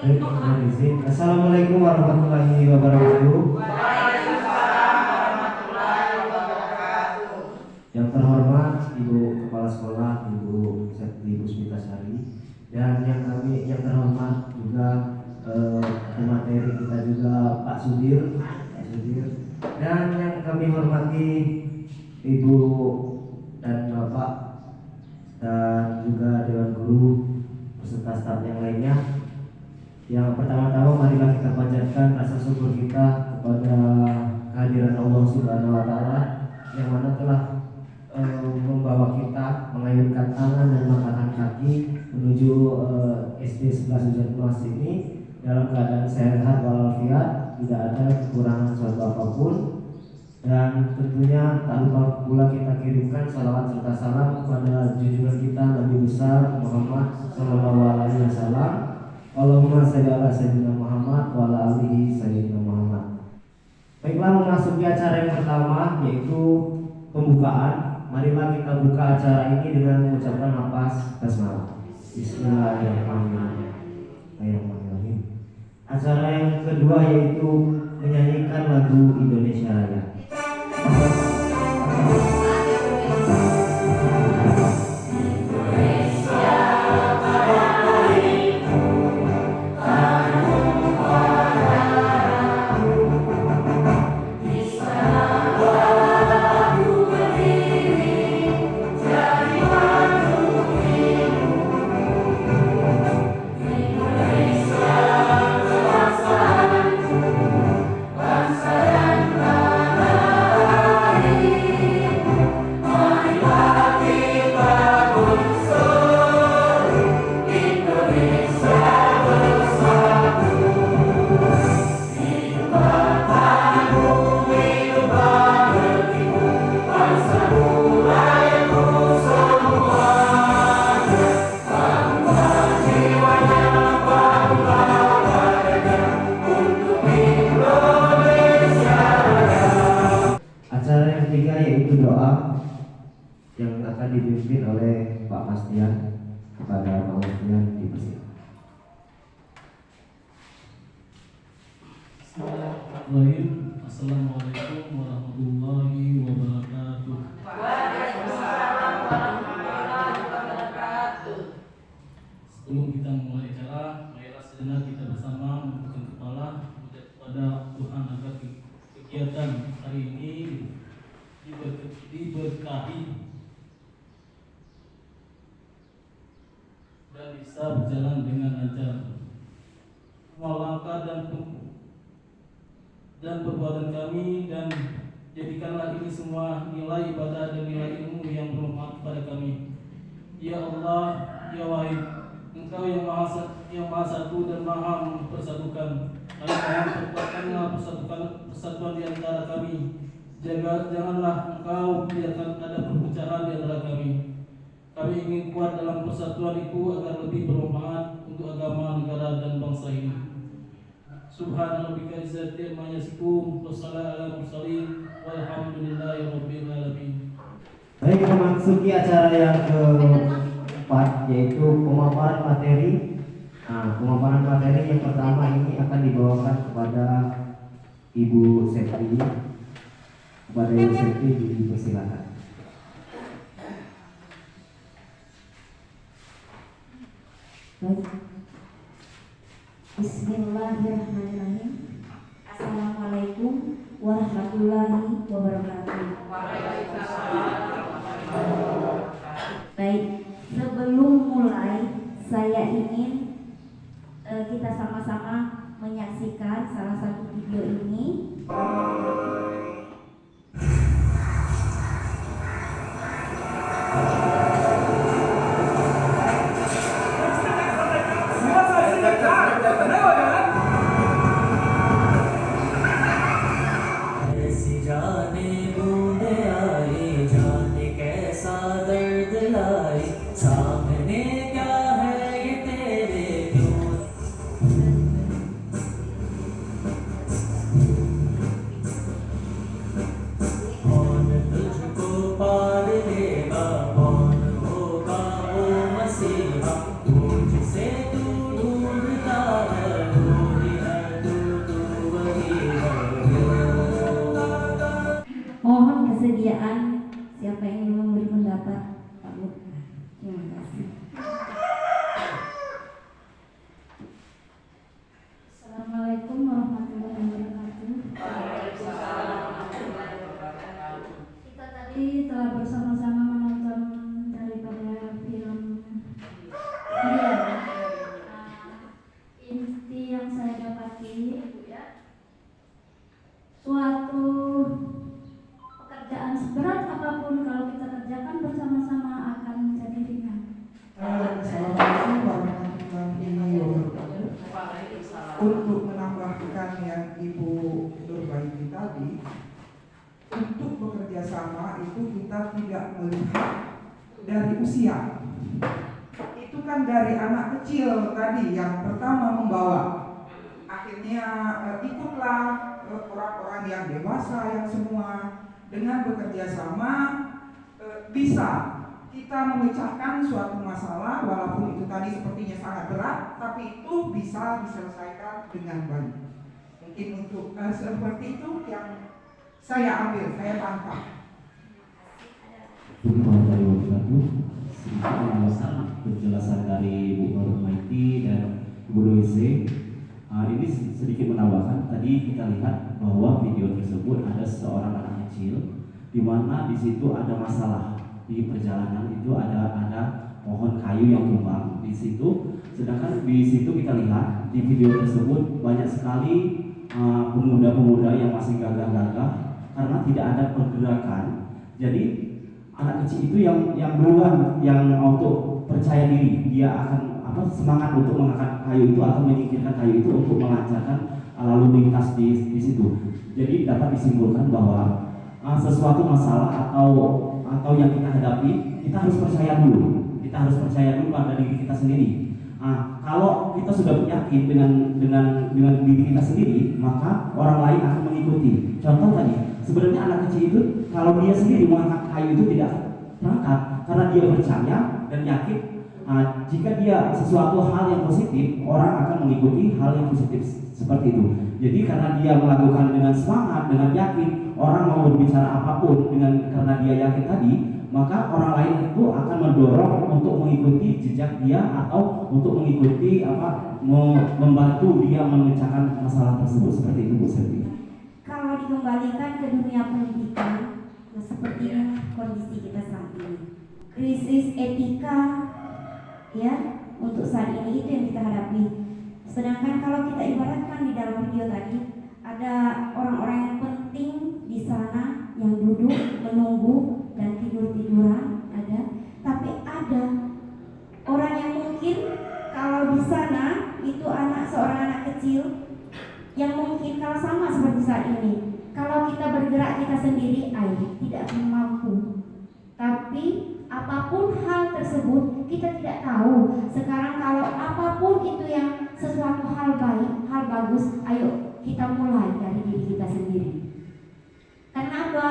Baik, mohon izin. Assalamualaikum warahmatullahi wabarakatuh. Waalaikumsalam warahmatullahi wabarakatuh. Yang terhormat Ibu Kepala Sekolah, Ibu Septi Puspitasari, dan yang terhormat juga pemateri kita juga Pak Sudir, dan yang kami hormati Ibu dan Bapak dan juga Dewan Guru beserta staf yang lainnya. Yang pertama-tama marilah kita panjatkan rasa syukur kita kepada kehadiran Allah Subhanahu wa taala yang mana telah membawa kita mengayunkan tangan dan melangkahkan kaki menuju SD 11 Hujan Mas ini dalam keadaan sehat walafiat, tidak ada kekurangan suatu apapun. Dan tentunya tak lupa pula kita kirimkan salawat serta salam kepada junjungan kita Nabi besar Muhammad Sallallahu Alaihi Wasallam. Allahumma sholli ala sayyidina Muhammad wa ala alihi sayyidina Muhammad. Baiklah, memasuki acara yang pertama yaitu pembukaan. Marilah kita buka acara ini dengan mengucapkan lafaz basmalah. Bismillahirrahmanirrahim. Acara yang kedua yaitu menyanyikan lagu Indonesia Raya. Yang akan dipimpin oleh Pak Mastian. Kepada Pak Mastian dipersilakan. Bismillahirrahmanirrahim. Assalamualaikum warahmatullahi wabarakatuh. Waalaikumsalam warahmatullahi wabarakatuh. Sebelum kita memulai acara, marilah sejenak kita bersama menundukkan kepala kepada Tuhan agar kegiatan hari ini diberkahi dan bisa berjalan dengan lancar. Semua langkah dan perbuatan kami, dan jadikanlah ini semua nilai ibadah dan nilai ilmu yang bermanfaat kepada kami. Ya Allah, ya Wahid, Engkau yang maha satu dan maha mempersatukan. Perkuatkanlah persatuan di antara kami. Janganlah Engkau biarkan ada perpecahan di antara kami. Kami ingin kuat dalam persatuan itu agar lebih bermanfaat untuk agama, negara, dan bangsa ini. Subhanarabbika izzati amma yasifun wa salamun alal mursalin walhamdulillahi rabbil alamin. Baik, kita memasuki acara yang keempat yaitu pemaparan materi. Nah, pemaparan materi yang pertama ini akan dibawakan kepada Ibu Septi. Kepada Ibu Septi dipersilakan. Baik. Bismillahirrahmanirrahim. Assalamualaikum warahmatullahi wabarakatuh. Baik, sebelum mulai saya ingin kita sama-sama menyaksikan salah satu video ini. ऐसी जाने बूंदे आए जा bersama itu kita tidak melihat dari usia. Itu kan dari anak kecil tadi yang pertama membawa. Akhirnya ikutlah orang-orang yang dewasa yang semua dengan bekerja sama bisa kita memecahkan suatu masalah walaupun itu tadi sepertinya sangat berat, tapi itu bisa diselesaikan dengan baik. Mungkin untuk seperti itu yang saya ambil, saya tangkap. Sedikit penjelasan dari Bu Nur Maiti dan Bu Doise. Ini sedikit menambahkan, tadi kita lihat bahwa video tersebut ada seorang anak kecil di mana di situ ada masalah di perjalanan, itu ada pohon kayu yang tumbang di situ. Sedangkan di situ kita lihat di video tersebut banyak sekali pemuda-pemuda yang masih gagah-gagah karena tidak ada pergerakan. Jadi anak kecil itu yang duluan yang untuk percaya diri, dia akan semangat untuk mengangkat kayu itu atau menyingkirkan kayu itu untuk melancarkan lalu lintas di situ. Jadi dapat disimpulkan bahwa sesuatu masalah atau yang kita hadapi, kita harus percaya dulu. Kita harus percaya dulu pada diri kita sendiri. Kalau kita sudah yakin dengan diri kita sendiri, maka orang lain akan mengikuti. Contoh tadi, sebenarnya anak kecil itu kalau dia sendiri mengangkat kayu itu tidak berangkat karena dia percaya dan yakin. Jika dia sesuatu hal yang positif, orang akan mengikuti hal yang positif seperti itu. Jadi karena dia melakukan dengan semangat, dengan yakin, orang mau berbicara apapun karena dia yakin tadi, maka orang lain itu akan mendorong untuk mengikuti jejak dia atau untuk mengikuti membantu dia memecahkan masalah tersebut. Seperti itu, Bu Selvi. Kalau dikembalikan ke dunia pendidikan, seperti ini kondisi kita saat ini, krisis etika ya untuk saat ini itu yang kita hadapi. Sedangkan kalau kita ibaratkan di dalam video tadi, ada orang-orang yang penting di sana yang duduk menunggu dan tidur-tiduran ada, tapi ada orang yang mungkin kalau di sana itu seorang anak kecil yang mungkin kalau sama seperti saat ini, kalau kita bergerak kita sendiri tidak akan mampu. Tapi apapun hal tersebut kita tidak tahu. Sekarang kalau apapun itu yang sesuatu hal baik, hal bagus, ayo kita mulai dari diri kita sendiri. Karena apa?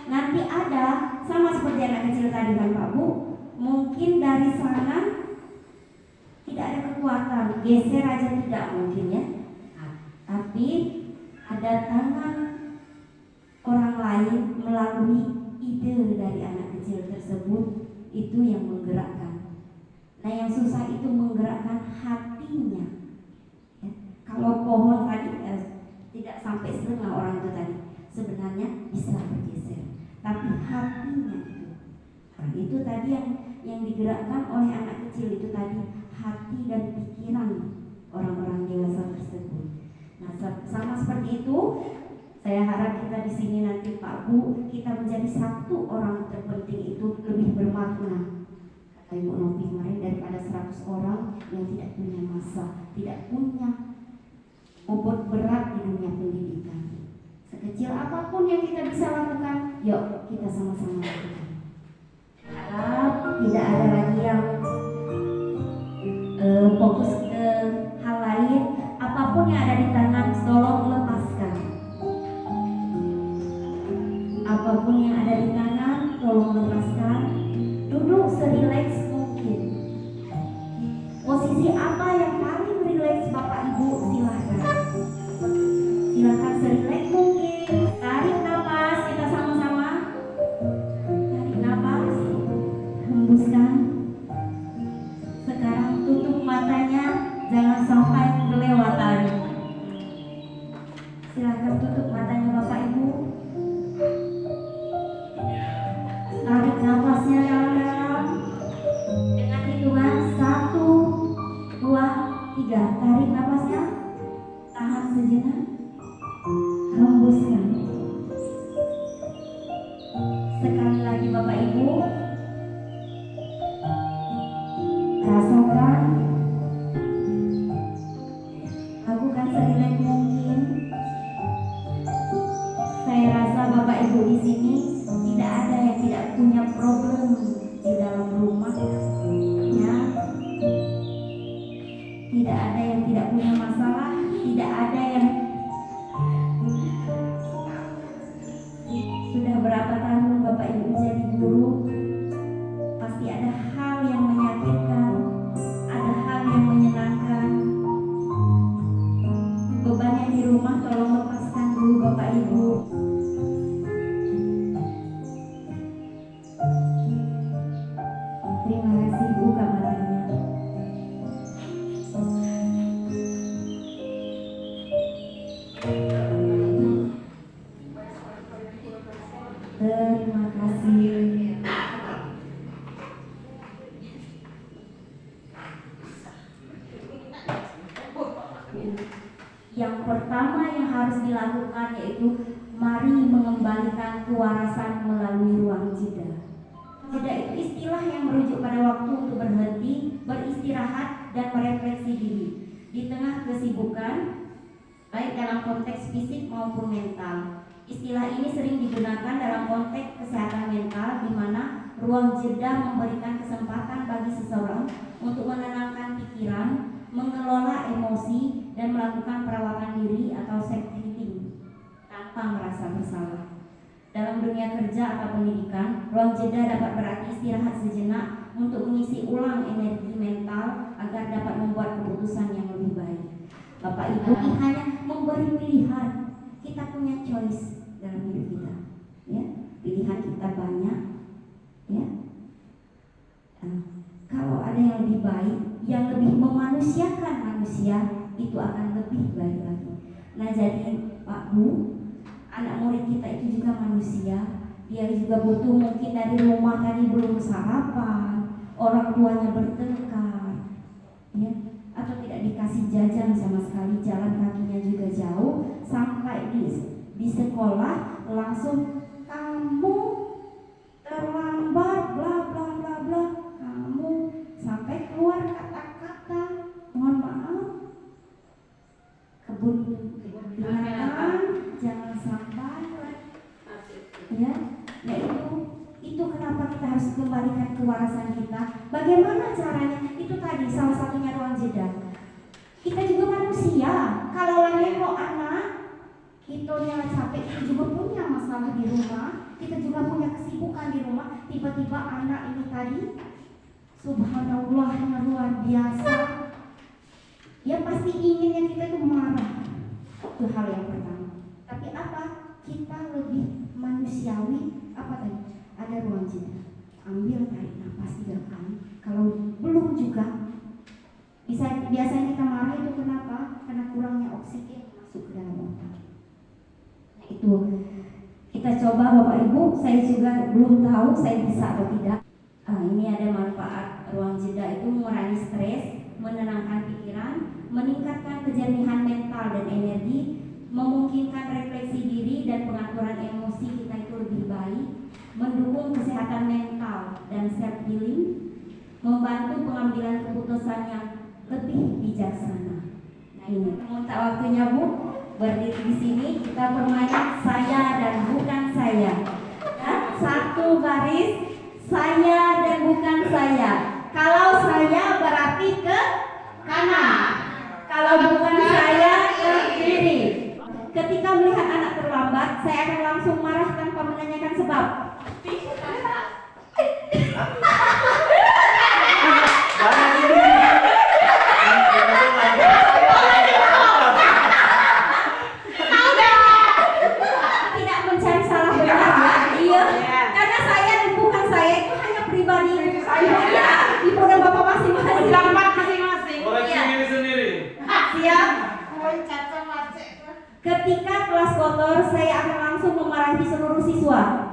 Nanti ada sama seperti anak kecil tadi kan Pak Bu, mungkin dari sana tidak ada kekuatan, geser aja tidak mungkin ya. Tapi ada tangan orang lain melalui ide dari anak kecil tersebut itu yang menggerakkan. Nah yang susah itu menggerakkan hatinya ya. Kalau pohon tadi tidak sampai setengah orang itu tadi sebenarnya bisa bergeser, tapi hatinya itu tadi yang digerakkan oleh anak kecil itu tadi, hati dan pikiran orang-orang dewasa tersebut. Nah sama seperti itu, saya harap kita di sini nanti Pak Bu, kita menjadi satu orang terpenting itu lebih bermakna. Kata Ibu Novi kemarin, daripada 100 orang yang tidak punya masa, tidak punya bobot berat di dunia pendidikan. Sekecil apapun yang kita bisa lakukan, yuk kita sama-sama lakukan. Harap tidak ada lagi yang fokus ke hal lain. Apapun yang ada di tangan, tolong lepaskan. Apapun yang ada di tangan, tolong lepaskan. Duduk serileks mungkin. Posisi apa yang paling rileks Bapak Ibu silahkan. Silahkan serileks mungkin. Tarik nafas kita sama-sama. Tarik nafas, hembuskan. Sekarang tutup matanya, jangan sampai kelewatan. Silahkan tutup matanya Bapak Ibu. Tarik nafasnya dalam-dalam dengan hitungan 1, 2, 3. Tarik nafasnya, tahan sejenak, hembuskan. Sekali lagi Bapak Ibu, rasakan, lakukan serileks mungkin. Saya rasa Bapak Ibu di sini tidak Terima kasih Bu kamarnya. Terima kasih. Yang pertama yang harus dilakukan yaitu mari mengembalikan kewarasan melalui ruang jeda. Jeda itu istilah yang merujuk pada waktu untuk berhenti, beristirahat, dan merefleksi diri di tengah kesibukan, baik dalam konteks fisik maupun mental. Istilah ini sering digunakan dalam konteks kesehatan mental, di mana ruang jeda memberikan kesempatan bagi seseorang untuk menenangkan pikiran, mengelola emosi, dan melakukan perawatan diri atau self-healing tanpa merasa bersalah. Dalam dunia kerja atau pendidikan, ruang jeda dapat berarti istirahat sejenak untuk mengisi ulang energi mental agar dapat membuat keputusan yang lebih baik. Bapak Ibu, hanya memberi pilihan. Kita punya choice dalam hidup kita, ya. Pilihan kita banyak, ya. Kalau ada yang lebih baik, yang lebih memanusiakan manusia, itu akan lebih baik lagi. Nah, jadi Pak Bu, anak murid kita itu juga manusia. Dia juga butuh, mungkin dari rumah tadi belum sarapan, orang tuanya bertengkar, ya, atau tidak dikasih jajan sama sekali, jalan kakinya juga jauh, sampai di sekolah langsung kamu terlambat, bla bla bla bla, kamu sampai keluar kata-kata mohon maaf, kebun binatang jangan sampai, ya. Nah itu kenapa kita harus kembalikan kewarasan kita. Bagaimana caranya? Itu tadi salah satunya ruang jeda. Kita juga manusia. Kalau lagi mau anak, kita nyala capek, kita juga punya masalah di rumah, kita juga punya kesibukan di rumah. Tiba-tiba anak ini tadi, subhanallah, yang luar biasa, ya pasti inginnya kita itu marah. Itu hal yang pertama. Tapi apa? Kita lebih manusiawi. Apa tadi? Ada ruang jeda. Ambil, tarik nafas 3 kali. Kalau belum juga, biasanya kita marah itu kenapa? Karena kurangnya oksigen masuk ke dalam otak. Nah itu kita coba Bapak Ibu. Saya juga belum tahu saya bisa atau tidak. Ini ada manfaat ruang jeda itu mengurangi stres, menenangkan pikiran, meningkatkan kejernihan mental dan energi, memungkinkan refleksi diri dan pengaturan emosi kita itu lebih baik, mendukung kesehatan mental dan self healing, membantu pengambilan keputusan yang lebih bijaksana. Nah ini, minta waktunya Bu, berdiri di sini kita permainan saya dan bukan saya. Ya, satu baris, saya dan bukan saya. Kalau saya berarti ke kanan, kalau bukan saya ke kiri. Ketika melihat anak terlambat, saya akan langsung marah tanpa menanyakan sebab. Tidak mencari salah benar. Iya, karena saya dan bukan saya itu hanya pribadi saya. Ibu dan bapak masing-masing. Pendapat masing-masing. Koreksi diri sendiri. Siap. Ketika kelas kotor, saya akan langsung memarahi seluruh siswa.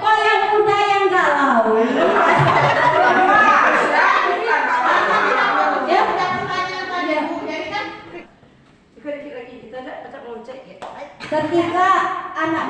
Kok yang muda yang galau? Ketika anak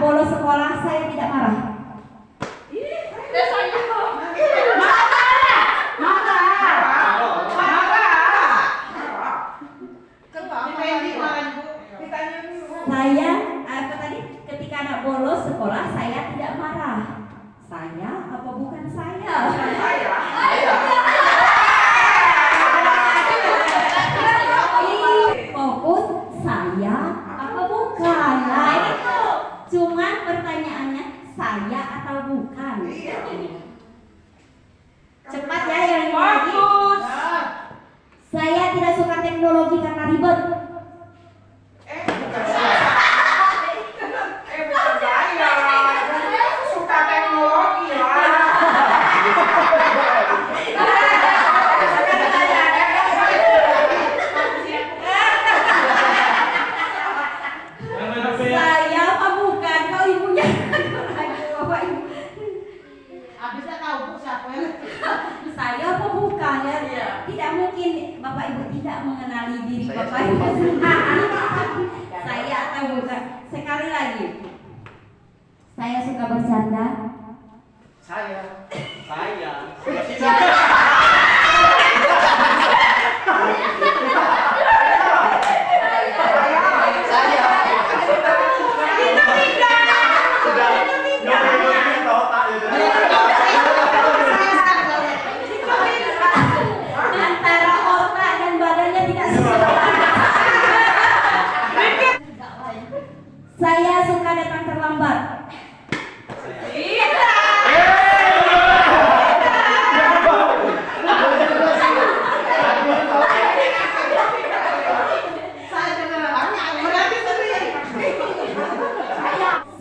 atau bukan? Iya. Cepat ya yang ini lagi. Bagus. Saya tidak suka teknologi karena ribet. Bukan saya. Bukan saya. Suka teknologi lah. Saya apa bukan? Kau ibunya. Bapak ibu. Habisnya tahu Bu siapa ya? Saya apa bukan ya? Iya. Tidak mungkin Bapak Ibu tidak mengenali diri Bapak Ibu. Saya atau bukan? Sekali lagi. Saya suka bercanda. Saya. Antara otak dan badannya tidak sesuai. Saya suka datang terlambat.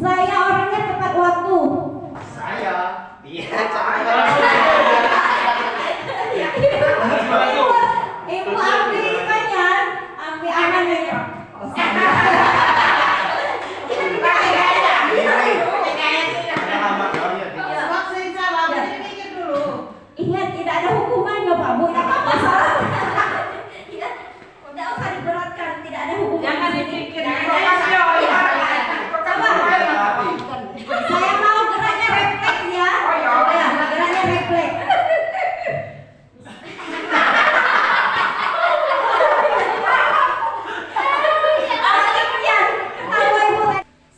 Saya orangnya tepat waktu. Ibu ambil ikannya, ambil anaknya. Ingat tidak ada hukumannya Pak Bu, tidak apa salah. Ya, tidak usah diberatkan, tidak ada hukuman. Jangan dipikir. Coba. Saya mau geraknya refleks ya. Ya, geraknya refleks.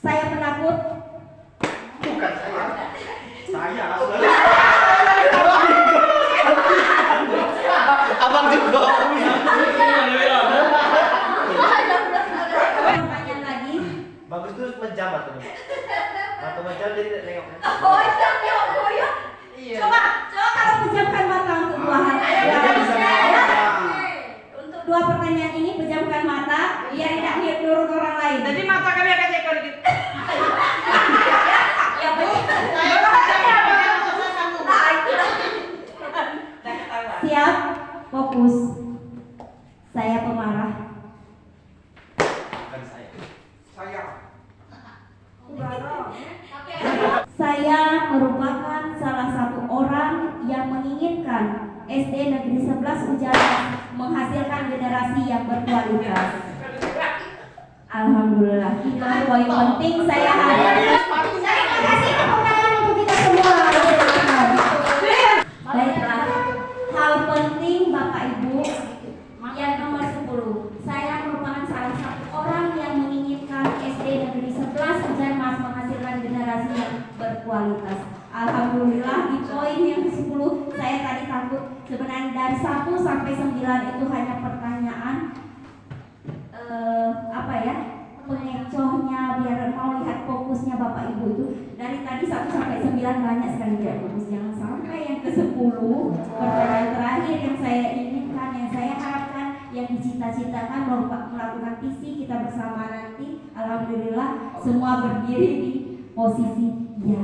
Saya penakut. Abang juga. Pertanyaan lagi. Bagus tuh menjam atau mata menjam jadi nengok. Oh iya. Iya. Coba kalau pejamkan mata untuk dua hari. Untuk dua pertanyaan ini pejamkan mata biar tidak menurut orang lain. Jadi mata kami akan cekor gitu. Ya betul. Siap, fokus. Saya pemarah. Bukan saya. Saya. Saya merupakan salah satu orang yang menginginkan SD Negeri 11 Ujaran menghasilkan generasi yang berkualitas. Alhamdulillah, itu poin penting saya hadir. Terima kasih tepuk tangan untuk kita semua. Baiklah, hal penting Bapak Ibu yang nomor 10. Saya merupakan salah satu orang yang menginginkan SD Negeri 11 Ujaran menghasilkan generasi yang berkualitas. Alhamdulillah di poin yang ke-10 saya tadi takut sebenarnya dari 1 sampai 9 itu hanya pertanyaan pengecohnya biar mau lihat fokusnya Bapak Ibu itu dari tadi 1 sampai 9 banyak sekali tidak fokus. Jangan sampai yang ke-10 pertanyaan terakhir yang saya inginkan, yang saya harapkan, yang dicita-citakan melakukan visi kita bersama nanti. Alhamdulillah semua berdiri di posisi ya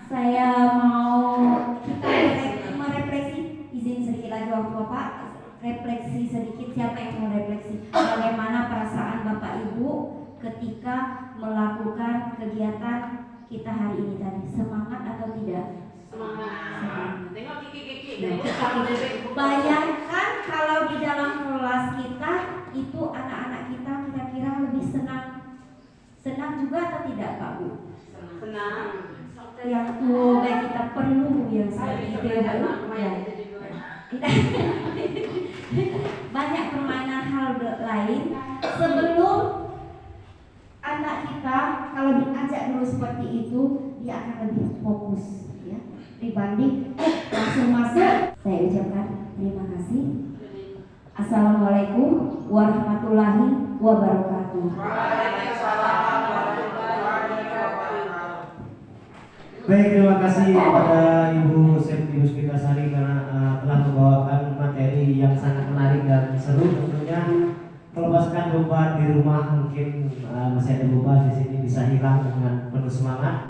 saya mau kita merefleksi, izin sedikit lagi waktu Bapak, refleksi sedikit. Siapa yang mau refleksi bagaimana perasaan Bapak Ibu ketika melakukan kegiatan kita hari ini tadi, semangat atau tidak? Semangat. Tengok kiki-kiki. Bayangkan kalau di dalam kelas kita itu anak-anak kita kira-kira lebih senang juga atau tidak Pak Bu? Senang. Yang tuh baik kita perlu yang seperti itu ya Bu. Ya. Banyak permainan hal lain sebelum anak kita kalau diajak dulu seperti itu dia akan lebih fokus ya dibanding langsung masuk. Saya ucapkan terima kasih. Assalamualaikum warahmatullahi wabarakatuh. Waalaikumsalam warahmatullahi wabarakatuh. Baik, terima kasih kepada Ibu Septi Puspitasari karena telah membawakan materi yang sangat menarik dan seru tentunya. Melepaskan beban di rumah mungkin masih ada beban di sini bisa hilang dengan penuh semangat.